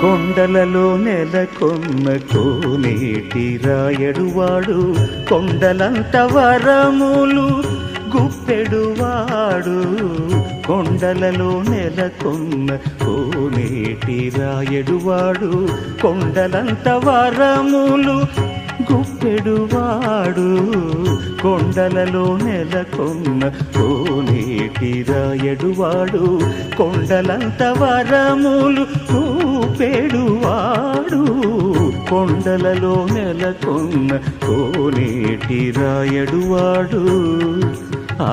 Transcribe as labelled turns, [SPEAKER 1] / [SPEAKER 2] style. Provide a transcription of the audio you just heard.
[SPEAKER 1] కొండలలో నెలకొన్న కోనేటి రాయడువాడు, కొండలంత వరములు గుప్పెడువాడు. కొండలలో నెలకొన్న కోనేటి రాయడువాడు, కొండలంత వరములు గుప్పెడువాడు. కొండలలో నెలకొన్న కోనేటి రాయడువాడు, కొండలంత వరములు గుప్పెడువాడు. కొండలలో నెలకొన్న కోనేటి రాయడువాడు. ఆ